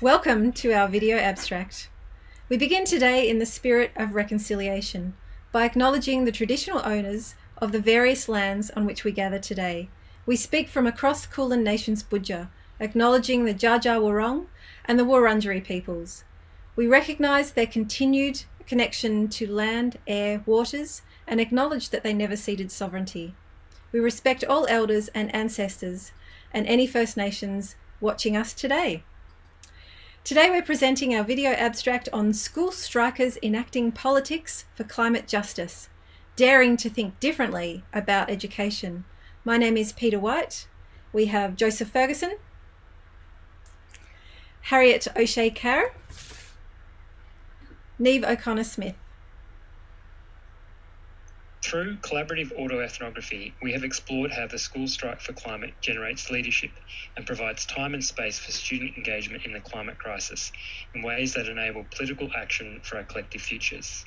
Welcome to our video abstract. We begin today in the spirit of reconciliation by acknowledging the traditional owners of the various lands on which we gather today. We speak from across Kulin Nation's Budja, acknowledging the Dja Dja Wurrung and the Wurundjeri peoples. We recognise their continued connection to land, air, waters, and acknowledge that they never ceded sovereignty. We respect all elders and ancestors and any First Nations watching us today. Today we're presenting our video abstract on school strikers enacting politics for climate justice, daring to think differently about education. My name is Peter White. We have Joseph Ferguson, Harriet O'Shea Carr, Niamh O'Connor Smith. Through collaborative autoethnography, we have explored how the School Strike for Climate generates leadership and provides time and space for student engagement in the climate crisis in ways that enable political action for our collective futures.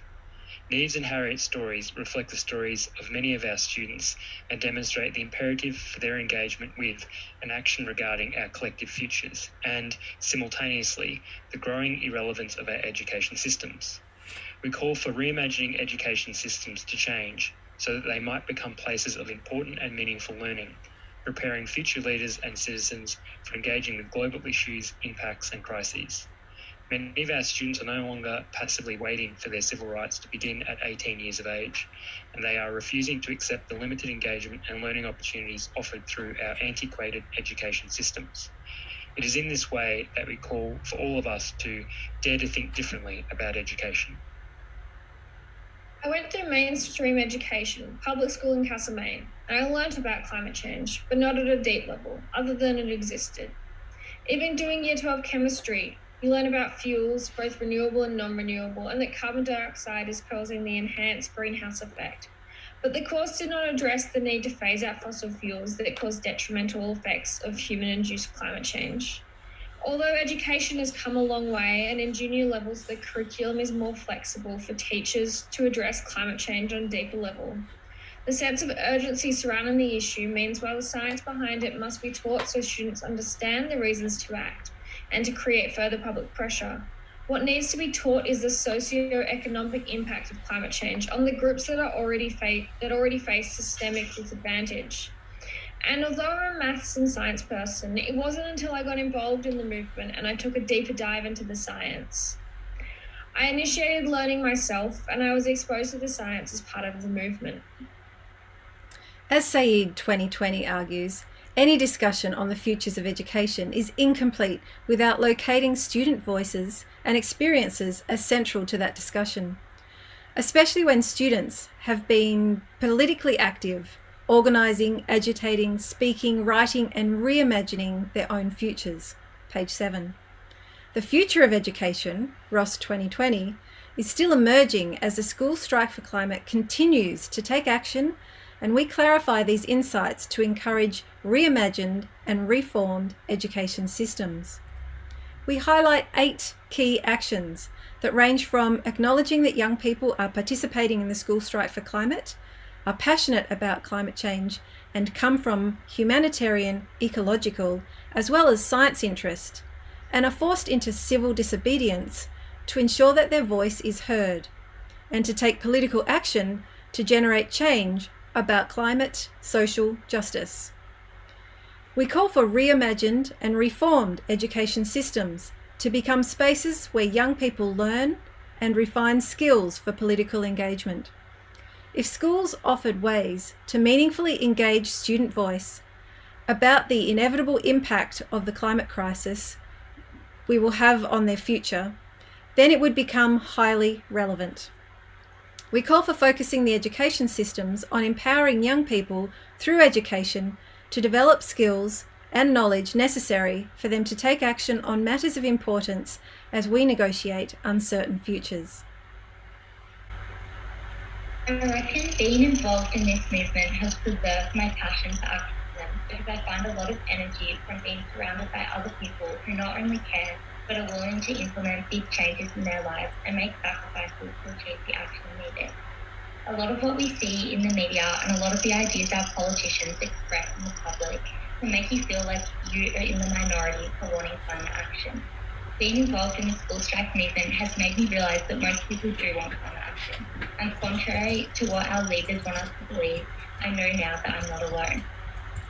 Niamh's and Harriet's stories reflect the stories of many of our students and demonstrate the imperative for their engagement with and action regarding our collective futures and, simultaneously, the growing irrelevance of our education systems. We call for reimagining education systems to change so that they might become places of important and meaningful learning, preparing future leaders and citizens for engaging with global issues, impacts and crises. Many of our students are no longer passively waiting for their civil rights to begin at 18 years of age, and they are refusing to accept the limited engagement and learning opportunities offered through our antiquated education systems. It is in this way that we call for all of us to dare to think differently about education. I went through mainstream education, public school in Castlemaine, and I learnt about climate change, but not at a deep level, other than it existed. Even doing Year 12 chemistry, you learn about fuels, both renewable and non-renewable, and that carbon dioxide is causing the enhanced greenhouse effect. But the course did not address the need to phase out fossil fuels that cause detrimental effects of human-induced climate change. Although education has come a long way, and in junior levels the curriculum is more flexible for teachers to address climate change on a deeper level, the sense of urgency surrounding the issue means while the science behind it must be taught so students understand the reasons to act and to create further public pressure, what needs to be taught is the socio-economic impact of climate change on the groups that already face systemic disadvantage. And although I'm a maths and science person, it wasn't until I got involved in the movement and I took a deeper dive into the science. I initiated learning myself and I was exposed to the science as part of the movement. As Said 2020 argues, any discussion on the futures of education is incomplete without locating student voices and experiences as central to that discussion, especially when students have been politically active, organising, agitating, speaking, writing and reimagining their own futures. Page 7. The future of education, Ross 2020, is still emerging as the School Strike for Climate continues to take action, and we clarify these insights to encourage reimagined and reformed education systems. We highlight 8 key actions that range from acknowledging that young people are participating in the School Strike for Climate, are passionate about climate change and come from humanitarian, ecological, as well as science interest, and are forced into civil disobedience to ensure that their voice is heard, and to take political action to generate change about climate, social justice. We call for reimagined and reformed education systems to become spaces where young people learn and refine skills for political engagement. If schools offered ways to meaningfully engage student voice about the inevitable impact of the climate crisis we will have on their future, then it would become highly relevant. We call for focusing the education systems on empowering young people through education to develop skills and knowledge necessary for them to take action on matters of importance as we negotiate uncertain futures. I reckon being involved in this movement has preserved my passion for activism because I find a lot of energy from being surrounded by other people who not only care but are willing to implement big changes in their lives and make sacrifices to achieve the action needed. A lot of what we see in the media and a lot of the ideas our politicians express in the public can make you feel like you are in the minority for wanting climate action. Being involved in the school strike movement has made me realise that most people do want climate action. And contrary to what our leaders want us to believe, I know now that I'm not alone.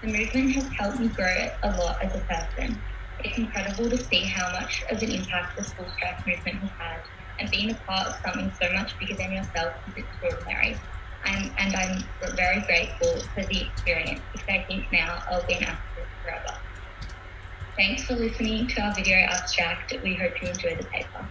The movement has helped me grow a lot as a person. It's incredible to see how much of an impact the school strike movement has had, and being a part of something so much bigger than yourself is extraordinary. I'm very grateful for the experience, because I think now I'll be an activist forever. Thanks for listening to our video abstract. We hope you enjoy the paper.